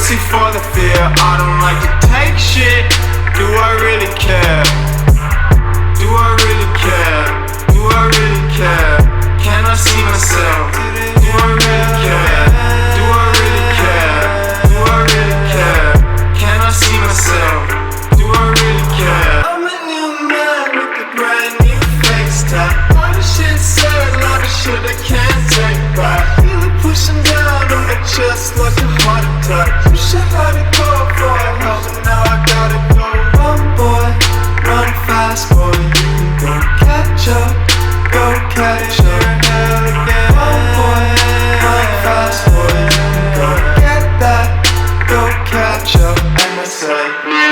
pussy for the fear. I don't like to take shit. Do I really care? Do I really care? Do I really care? Can I see myself? Do I really care? Do I really care? Do I really care? Can I see myself? Do I really care? I'm a new man with a brand new face tag. Lot of shit said, lot of shit I can't take back. Feel it pushing down on my chest like a heart attack. Wish I had it go for help, but now I gotta go. Run boy, run fast boy, you can go catch up, go catch up. Run boy, run fast boy, you can go get that, go catch up. And I say